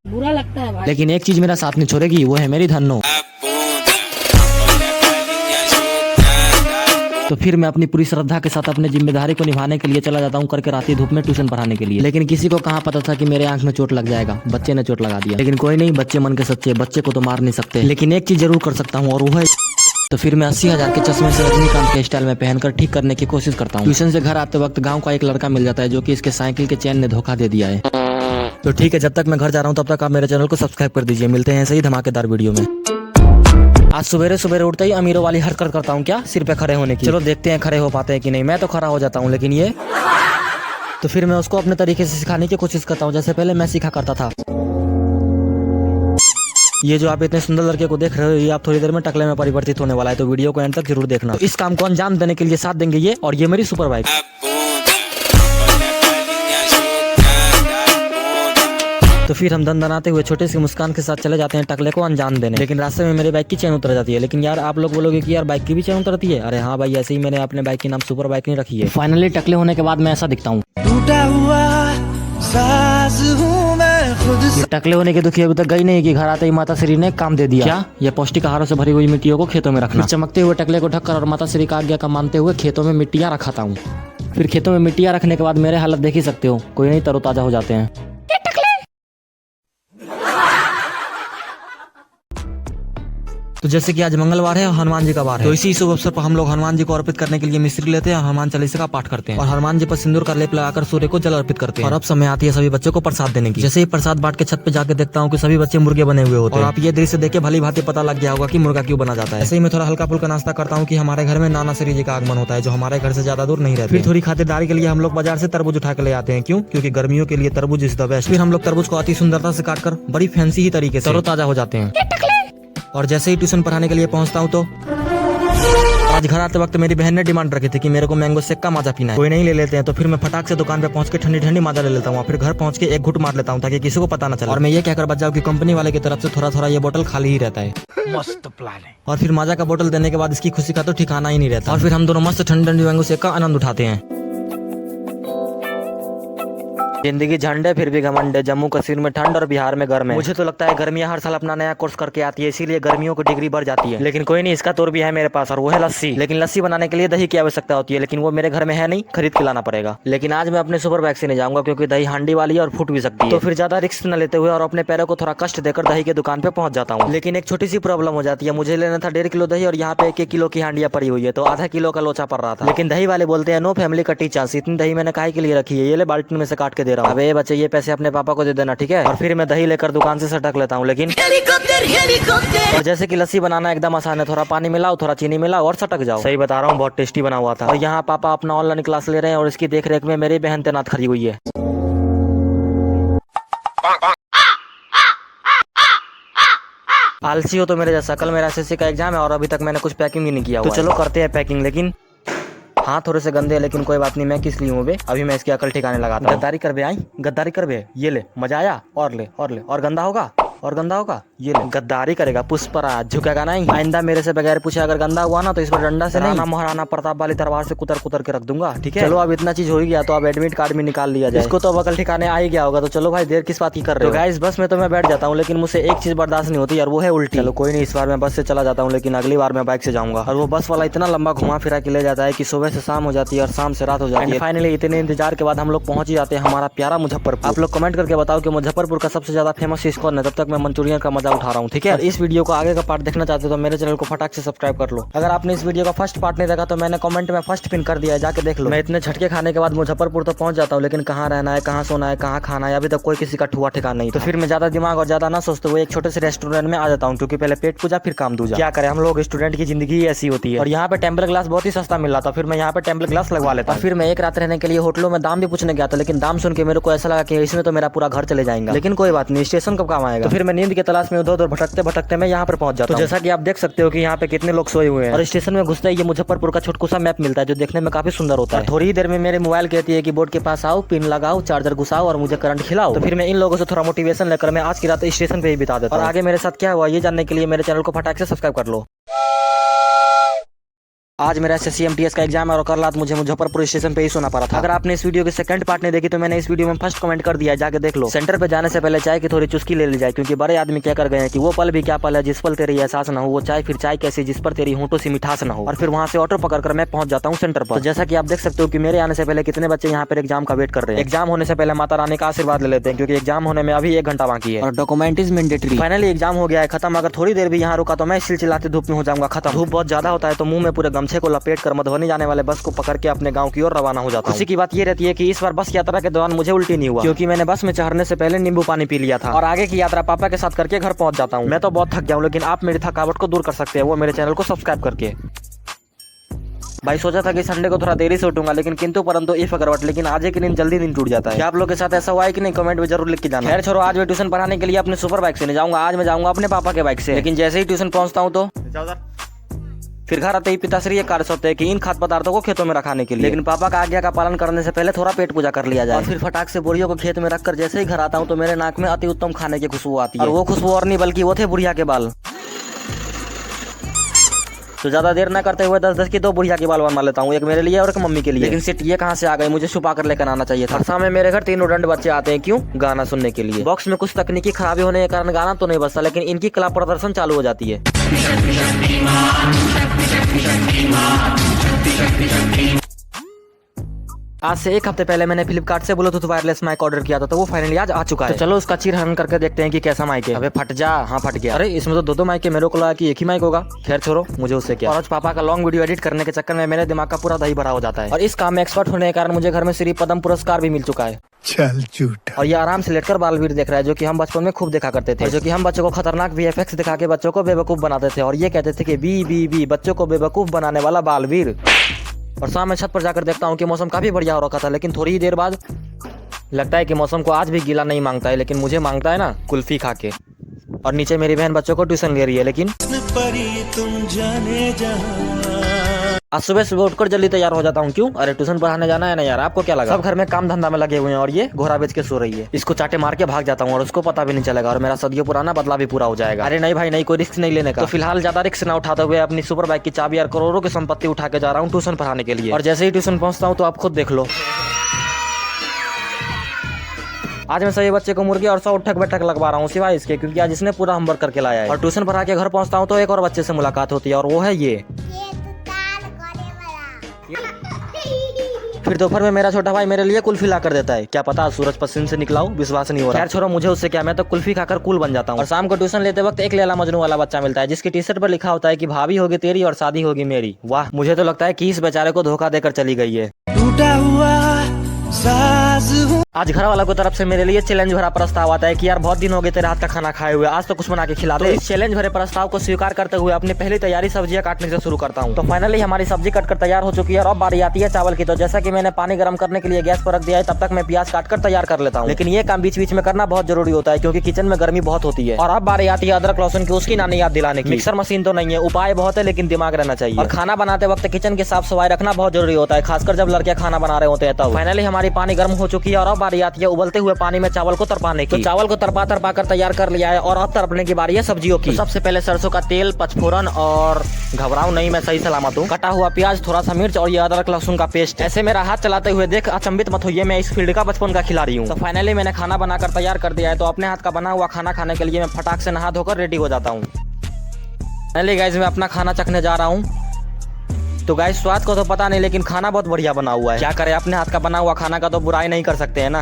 बुरा लगता है भाई। लेकिन एक चीज मेरा साथ नहीं छोड़ेगी, वो है मेरी धन्नो। तो फिर मैं अपनी पूरी श्रद्धा के साथ अपने जिम्मेदारी को निभाने के लिए चला जाता हूँ करके रात की धूप में ट्यूशन पढ़ाने के लिए। लेकिन किसी को कहाँ पता था कि मेरे आंख में चोट लग जाएगा। बच्चे ने चोट लगा दिया, लेकिन कोई नहीं, बच्चे मन के सच्चे, बच्चे को तो मार नहीं सकते। लेकिन एक चीज जरूर कर सकता हूँ और वो है, तो फिर मैं 80,000 के चश्मे से रजनीकांत के स्टाइल में पहनकर ठीक करने की कोशिश करता हूँ। ट्यूशन से घर आते वक्त गांव का एक लड़का मिल जाता है जो कि इसके साइकिल के चेन ने धोखा दे दिया है। तो ठीक है, जब तक मैं घर जा रहा हूँ तब तक आप मेरे चैनल को सब्सक्राइब कर दीजिए। मिलते हैं ऐसे ही धमाकेदार वीडियो में। आज सवेरे सवेरे उठते ही अमीरों वाली हरकत करता हूँ क्या, सिर पे खड़े होने की। चलो देखते हैं खड़े हो पाते हैं कि नहीं। मैं तो खड़ा हो जाता हूँ, लेकिन ये तो फिर मैं उसको अपने तरीके से सिखाने की कोशिश करता हूँ जैसे पहले मैं सीखा करता था। ये जो आप इतने सुंदर लड़के को देख रहे हो, ये आप थोड़ी देर में टकले में परिवर्तित होने वाला है, तो वीडियो को एंड तक जरूर देखना। तो इस काम को अंजाम देने के लिए साथ देंगे ये और ये मेरी सुपर बाइक। तो फिर हम दंदनाते हुए छोटे सी मुस्कान के साथ चले जाते हैं टकले को अंजाम देने। लेकिन रास्ते में मेरे बाइक की चेन उतर जाती है। लेकिन यार आप लोग बोलोगे कि यार बाइक की भी चेन उतरती है। अरे हाँ भाई, ऐसे ही मैंने अपने बाइक के नाम सुपर बाइक नहीं रखी है। फाइनली टकले होने के बाद मैं ऐसा दिखता हूँ। ये टकले होने की दुखी अभी तक गई नहीं कि घर आते ही माता श्री ने काम दे दिया। क्या? ये पौष्टिक आहारों से भरी हुई मिट्टियों को खेतों में रखना। चमकते हुए टकले को ढककर और माता श्री का आज्ञा का मानते हुए खेतों में मिट्टियां रखाता हूँ। फिर खेतों में मिट्टियां रखने के बाद मेरे हालत देख ही सकते हो, कोई नहीं तरोताजा हो जाते हैं। तो जैसे कि आज मंगलवार है और हनुमान जी का वार है, तो इसी शुभ अवसर पर हम लोग हनुमान जी को अर्पित करने के लिए मिश्री लेते हैं, हनुमान चालीसा का पाठ करते हैं और हनुमान जी पर सिंदूर का लेप लगाकर सूर्य को जल अर्पित करते हैं। और अब समय आती है सभी बच्चों को प्रसाद देने की। जैसे ही प्रसाद बांट के छत पे जाके देखता हूँ कि सभी बच्चे मुर्गे बने हुए होते हैं। और आप ये दृश्य देख के भली भांति पता लग गया होगा कि मुर्गा क्यों बना जाता है। ऐसे ही मैं थोड़ा हल्का फुल्का नाश्ता करता हूँ कि हमारे घर में नाना श्री जी का आगमन होता है, जो हमारे घर से ज्यादा दूर नहीं रहते। फिर थोड़ी खातिरदारी के लिए हम लोग बाजार से तरबूज उठा के ले आते हैं। क्यों? क्योंकि गर्मियों के लिए तरबूज इज द बेस्ट। फिर हम लोग तरबूज को अति सुंदरता से काटकर बड़ी फैंसी ही तरीके से तरोताजा हो जाते हैं। और जैसे ही ट्यूशन पढ़ाने के लिए पहुंचता हूं तो आज घर आते वक्त मेरी बहन ने डिमांड रखी थी कि मेरे को मैंगो शेक का माजा पीना है। कोई नहीं, ले लेते हैं। तो फिर मैं फटाक से दुकान पे पहुंच के ठंडी ठंडी माजा ले लेता हूँ। फिर घर पहुंच के एक घुट मार लेता हूँ ताकि किसी को पता ना चले। और मैं ये कहकर बच जाऊँ कि कंपनी वाले की तरफ से थोड़ा थोड़ा ये बोतल खाली ही रहता है। मस्त प्लान है। और फिर माजा का बोतल देने के बाद इसकी खुशी का तो ठिकाना ही नहीं रहता। और फिर हम दोनों मस्त ठंडी ठंडी मैंगो शेक का आनंद उठाते हैं। जिंदगी झंडे फिर भी घमंडे, जम्मू कश्मीर में ठंड और बिहार में गर्म है। मुझे तो लगता है गर्मियां हर साल अपना नया कोर्स करके आती है, इसीलिए गर्मियों की डिग्री बढ़ जाती है। लेकिन कोई नहीं, इसका तौर भी है मेरे पास और वो है लस्सी। लेकिन लस्सी बनाने के लिए दही की आवश्यकता होती है, लेकिन वो मेरे घर में है नहीं, खरीद के लाना पड़ेगा। लेकिन आज मैं अपने सुपर बाइक से नहीं जाऊंगा क्योंकि दही हांडी वाली है और फूट भी सकती है। तो फिर ज्यादा रिस्क न लेते हुए और अपने पैरों को थोड़ा कष्ट देकर दही की दुकान पे पहुंच जाता हूँ। लेकिन एक छोटी सी प्रॉब्लम हो जाती है। मुझे लेना था 1.5 किलो दही और यहाँ पे 1 किलो की हांडियां पड़ी हुई है, तो आधा किलो का लोचा पड़ रहा था। लेकिन दही वाले बोलते हैं नो फैमिली कटी चांस। इतनी दही मैंने काहे के लिए रखी है, ये ले बाल्टी में से काट के दे रहा हूँ। अबे बच्चे, ये पैसे अपने पापा को दे देना, ठीक है? और फिर मैं दही लेकर दुकान से सटक लेता हूँ। लेकिन और जैसे कि लस्सी बनाना एकदम आसान है, थोड़ा पानी मिलाओ, थोड़ा चीनी मिलाओ और सटक जाओ। सही बता रहा हूँ, बहुत टेस्टी बना हुआ था। और यहाँ पापा अपना ऑनलाइन क्लास ले रहे हैं और इसकी देख रेख में मेरी बहन तैनात खड़ी हुई है। आलसी हो तो मेरे जैसा। कल मेरा एसएससी का एग्जाम है और अभी तक मैंने कुछ पैकिंग भी नहीं किया। तो चलो करते हैं पैकिंग। लेकिन हाँ, थोड़े से गंदे, लेकिन कोई बात नहीं, मैं किस लिए हूँ बे। अभी मैं इसकी अकल ठिकाने लगाता हूँ। गद्दारी कर बे, आई गद्दारी कर बे। ये ले, मजा आया? और ले और ले। और गंदा होगा? और गंदा होगा? ये ले। गद्दारी करेगा पुष्पराज, झुकेगा नहीं। आइंदा मेरे से बगैर पूछे अगर गंदा हुआ ना तो इस पर डंडा से नहीं, महाराणा प्रताप वाली तलवार से कुतर कुतर के रख दूंगा, ठीक है? चलो, अब इतना चीज हो ही गया तो अब एडमिट कार्ड भी निकाल लिया जाए। इसको तो अकल ठिकाने आ ही गया होगा। तो चलो भाई, देर किस बात की कर रहे हो? गाइस, बस में तो मैं बैठ जाता हूँ, लेकिन मुझसे एक चीज बर्दाश्त नहीं होती और वो है उल्टी। चलो कोई नहीं, इस बार मैं बस से चला जाता हूँ, लेकिन अगली बार मैं बाइक से जाऊंगा। और वो बस वाला इतना लंबा घुमा फिरा के ले जाता है कि सुबह से शाम हो जाती है और शाम से रात हो जाती है। फाइनली इतने इंतजार के बाद हम लोग पहुंच ही जाते हैं हमारा प्यारा मुजफ्फरपुर। आप लोग कमेंट करके बताओ कि मुजफ्फरपुर का सबसे ज्यादा फेमस चीज कौन है। तब तक मैं मंचूरियन का मजा उठा रहा हूँ, ठीक है? इस वीडियो को आगे का पार्ट देखना चाहते हो तो मेरे चैनल को फटाक से सब्सक्राइब कर लो। अगर आपने इस वीडियो का फर्स्ट पार्ट नहीं देखा तो मैंने कमेंट में फर्स्ट पिन कर दिया है, जाके देख लो। मैं इतने झटके खाने के बाद मुजफ्फरपुर तो पहुंच जाता हूँ, लेकिन कहाँ रहना है, कहाँ सोना है, कहाँ खाना है, अभी तक कोई किसी का ठुआ ठिकाना नहीं। तो फिर मैं ज्यादा दिमाग और ज्यादा ना सोचते हुए एक छोटे से रेस्टोरेंट में आ जाता हूँ, क्योंकि पहले पेट पूजा फिर काम दूजा। क्या करें, हम लोग स्टूडेंट की जिंदगी ऐसी होती है। और यहाँ पे टेम्पर ग्लास बहुत ही सस्ता मिल रहा था, फिर मैं यहाँ पे टेम्पर ग्लास लगवा लेता। फिर मैं एक रात रहने के लिए होटलों में दाम भी पूछने गया था, लेकिन दाम सुन के मेरे को ऐसा लगा कि इसमें तो मेरा पूरा घर चले जाएगा। लेकिन कोई बात नहीं, स्टेशन कब काम आएगा। तो फिर मैं नींद की तलाश में उधर उधर भटकते भटकते मैं यहाँ पर पहुंच जाता हूं। जैसा कि आप देख सकते हो कि यहाँ पे कितने लोग सोए हुए हैं। और स्टेशन में घुसते ही ये मुजफ्फरपुर का छोटकू सा मैप मिलता है, जो देखने में काफी सुंदर होता है। थोड़ी ही देर में मेरे मोबाइल कहती है कि बोर्ड के पास आओ, पिन लगाओ, चार्जर घुसाओ और मुझे करंट खिलाओ। तो फिर मैं इन लोगों से थोड़ा मोटिवेशन लेकर मैं आज की रात स्टेशन पे ही बिता देता हूं। और आगे मेरे साथ क्या हुआ ये जानने के लिए मेरे चैनल को फटाक से सब्सक्राइब कर लो। आज मेरा SSC MTS का एग्जाम है और कल रात मुझे मुजफ्फरपुर स्टेशन पे ही सोना पड़ा था। अगर आपने इस वीडियो की सेकंड पार्ट नहीं देखी तो मैंने इस वीडियो में फर्स्ट कमेंट कर दिया है, जाके देख लो। सेंटर पे जाने से पहले चाय की थोड़ी चुस्की ले ली जाए, क्योंकि बड़े आदमी क्या कर गए हैं कि वो पल भी क्या पल है जिस पल तेरी एहसास न हो, वो चाय फिर चाय कैसी जिस पर तेरी होंठों से मिठास न हो। और फिर वहाँ से ऑटो पकड़कर मैं पहुंच जाता हूँ सेंटर पर। तो जैसा कि आप देख सकते हो कि मेरे आने से पहले कितने बच्चे यहाँ पर एग्जाम का वेट कर रहे हैं। एग्जाम होने से पहले माता रानी का आशीर्वाद ले लेते हैं, क्योंकि एग्जाम होने में अभी 1 घंटा बाकी है और document is mandatory. Finally exam हो गया है खत्म। अगर थोड़ी देर भी यहाँ रुका तो मैं चिलचिलाते धूप में हो जाऊंगा खत्म। धूप बहुत ज्यादा होता है तो मुंह में पूरे गमछे को लपेट कर मधुबनी जाने वाले बस को पकड़ के अपने गांव की ओर रवाना हो जाता हूं। उसी की बात ये रहती है कि इस बार बस यात्रा के दौरान मुझे उल्टी नहीं हुआ, क्योंकि मैंने बस में चढ़ने से पहले नींबू पानी पी लिया था और आगे की यात्रा पापा के साथ करके घर पहुंच जाता हूं। मैं तो बहुत थक गया हूं, लेकिन आप मेरी थकावट को दूर कर सकते हैं, वो मेरे चैनल को सब्सक्राइब करके। भाई सोचा था कि संडे को थोड़ा देरी से उठूंगा, लेकिन किंतु परंतु इफ करवट, लेकिन आज के दिन जल्दी दिन टूट जाता है। क्या आप लोग के साथ ऐसा हुआ है कि नहीं, कमेंट में जरूर लिख के जाना। खैर छोड़ो, आज मैं ट्यूशन पढ़ाने के लिए अपने सुपर बाइक से नहीं जाऊंगा, आज मैं जाऊंगा अपने पापा के बाइक से। लेकिन जैसे ही ट्यूशन पहुंचता हूँ तो फिर घर आते ही पिताश्री ये कार्य सोचते हैं कि इन खाद्य पदार्थों को खेतों में रखाने के लिए। लेकिन पापा का आज्ञा का पालन करने से पहले थोड़ा पेट पूजा कर लिया जाए। और फिर फटाक से बोरियों को खेत में रखकर जैसे ही घर आता हूँ तो मेरे नाक में अति उत्तम खाने की खुशबू आती है। और वो खुशबू और नहीं बल्कि वो थे बुढ़िया के बाल। तो ज्यादा देर न करते हुए 10-10 की 2 बुढ़िया के बाल बनवा लेता हूँ, एक मेरे लिए और एक मम्मी के लिए। लेकिन सिट ये कहाँ से आ गए, मुझे छुपा कर लेकर आना चाहिए था। सामने मेरे घर 3 उड़ंड बच्चे आते हैं, क्यों? गाना सुनने के लिए। बॉक्स में कुछ तकनीकी खराबी होने के कारण गाना तो नहीं बजता, लेकिन इनकी कला प्रदर्शन चालू हो जाती है। आज से 1 हफ्ते पहले मैंने फ्लिपकार्ट से ब्लूटूथ वायरलेस माइक ऑर्डर किया था, तो वो फाइनली आज आ चुका है। तो चलो उसका चीरहरण करके देखते हैं कि कैसा माइक है। अबे फट जा। हाँ फट गया। अरे इसमें तो 2 माइक है, मेरे को लगा कि 1 ही माइक होगा। खैर छोड़ो, मुझे उससे क्या। और आज पापा का लॉन्ग वीडियो एडिट करने के चक्कर में मेरे दिमाग का पूरा दही भरा हो जाता है। और इस काम में एक्सपर्ट होने के कारण मुझे घर में श्री पद्म पुरस्कार भी मिल चुका है। चल झूठा। और ये आराम से लेटकर बालवीर देख रहा है, जो कि हम बचपन में खूब देखा करते थे, और जो कि हम बच्चों को खतरनाक VFX दिखा के बच्चों को बेवकूफ बनाते थे और ये कहते थे कि बी बच्चों को बेवकूफ बनाने वाला बालवीर। और शाम में छत पर जाकर देखता हूँ कि मौसम काफी बढ़िया हो रखा था, लेकिन थोड़ी ही देर बाद लगता है कि मौसम को आज भी गीला नहीं मांगता है, लेकिन मुझे मांगता है ना कुल्फी खा के। और नीचे मेरी बहन बच्चों को ट्यूशन ले रही है, लेकिन आज सुबह उठकर जल्दी तैयार हो जाता हूँ। क्यों? अरे ट्यूशन पढ़ाने जाना है ना यार। आपको क्या लगा? सब घर में काम धंधा में लगे हुए हैं और ये घोड़ा बेच के सो रही है। इसको चाटे मार के भाग जाता हूँ और उसको पता भी नहीं चलेगा और मेरा सदियों पुराना बदला भी पूरा हो जाएगा। अरे नहीं भाई नहीं, कोई रिस्क नहीं लेने का। तो फिलहाल ज्यादा रिस्क ना उठाते हुए अपनी सुपर बाइक की चाबी और करोड़ों की संपत्ति उठा के जा रहा हूँ ट्यूशन पढ़ाने के लिए। और जैसे ही ट्यूशन पहुंचता हूँ तो आप खुद देख लो, आज मैं सभी बच्चे को मुर्गी और 100 उठक बैठक लगवा रहा हूँ, सिवाय इसके, क्योंकि आज इसने पूरा होमवर्क करके लाया है। और ट्यूशन पढ़ा के घर पहुंचता हूँ तो एक और बच्चे से मुलाकात होती है और वो है ये। फिर दोपहर में मेरा छोटा भाई मेरे लिए कुल्फी ला कर देता है। क्या पता सूरज पश्चिम से निकला हो, विश्वास नहीं हो रहा। खैर छोड़ो, मुझे उससे क्या, मैं तो कुल्फी खाकर कूल बन जाता हूँ। और शाम को ट्यूशन लेते वक्त एक लैला मजनू वाला बच्चा मिलता है, जिसकी टी-शर्ट पर लिखा होता है कि भाभी होगी तेरी और शादी होगी मेरी। वाह, मुझे तो लगता है कि इस बेचारे को धोखा देकर चली गई है। टूटा हुआ आज घर वालों की तरफ से मेरे लिए चैलेंज भरा प्रस्ताव आता है कि यार बहुत दिन हो गए तेरे हाथ का खाना खाए हुए, आज तो कुछ बना के खिला दे। इस चैलेंज भरे प्रस्ताव को स्वीकार करते हुए अपनी पहली तैयारी सब्जियां काटने से शुरू करता हूं। तो फाइनली हमारी सब्जी कटकर तैयार हो चुकी है और अब बारी आती है चावल की। तो जैसा कि मैंने पानी गर्म करने के लिए गैस पर रख दिया है, तब तक मैं प्याज काटकर तैयार कर लेता हूँ। लेकिन ये काम बीच बीच में करना बहुत जरूरी होता है, क्योंकि किचन में गर्मी बहुत होती है। और अब बारी आती है अदरक लहसुन की, उसकी नानी याद दिलाने की। मिक्सर मशीन तो नहीं है, उपाय बहुत है, लेकिन दिमाग रहना चाहिए। और खाना बनाते वक्त किचन की साफ सफाई रखना बहुत जरूरी होता है, खासकर जब लड़कियां खाना बना रहे होते हैं तब। फाइनली हमारी पानी गर्म हो चुकी है और अब बारी आती है उबलते हुए पानी में चावल को तरपाने की। तो चावल को तरपा कर तैयार कर लिया है और अब तरपने की बारी है सब्जियों की। तो सबसे पहले सरसों का तेल, पचफोरन और घबराओ नहीं, मैं सही सलामत हूँ, कटा हुआ प्याज, थोड़ा सा मिर्च और ये अदरक लहसुन का पेस्ट। ऐसे मेरा हाथ चलाते हुए देख अचंभित मत होइए, मैं इस फील्ड का बचपन का खिलाड़ी हूँ। तो फाइनली मैंने खाना बनाकर तैयार कर दिया है, तो अपने हाथ का बना हुआ खाना खाने के लिए मैं फटाक से नहा धोकर रेडी हो जाता हूँ। फाइनली गाइस मैं अपना खाना चखने जा रहा हूँ। तो गाइस स्वाद को तो पता नहीं, लेकिन खाना बहुत बढ़िया बना हुआ है। क्या करें, अपने हाथ का बना हुआ खाना का तो बुराई नहीं कर सकते है ना।